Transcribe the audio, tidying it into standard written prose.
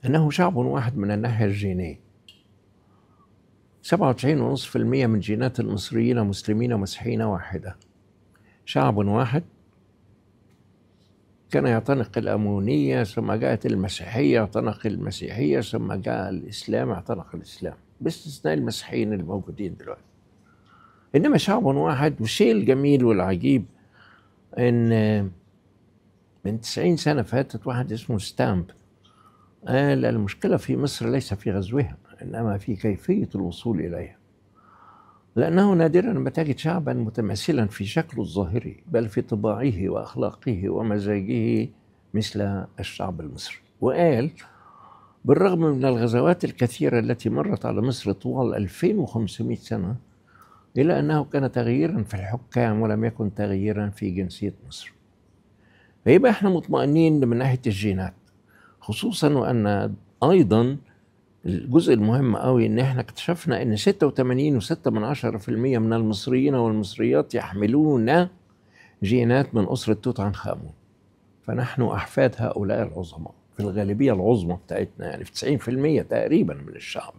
أنه شعب واحد من الناحية الجينية. 97.5% من جينات المصريين مسلمين ومسيحيين واحدة. شعب واحد كان يعتنق الأمونية، ثم جاءت المسيحية يعتنق المسيحية، ثم جاء الإسلام يعتنق الإسلام، باستثناء المسيحيين الموجودين دلوقتي. إنما شعب واحد. والشيء الجميل والعجيب إن من 90 سنة فاتت واحد اسمه ستامب قال المشكلة في مصر ليس في غزوها، إنما في كيفية الوصول إليها، لأنه نادرا ما تجد شعبا متماثلا في شكله الظاهري بل في طباعه وأخلاقه ومزاجه مثل الشعب المصري. وقال بالرغم من الغزوات الكثيرة التي مرت على مصر طوال 2500 سنة، إلا أنه كان تغييرا في الحكام ولم يكن تغييرا في جنسية مصر. فيبقى احنا مطمئنين من ناحية الجينات، خصوصا وأن أيضا الجزء المهم قوي ان احنا اكتشفنا ان 86.6% من المصريين والمصريات يحملون جينات من أسرة توت عنخ آمون. فنحن أحفاد هؤلاء العظماء في الغالبية العظمى بتاعتنا، يعني في 90% تقريبا من الشعب.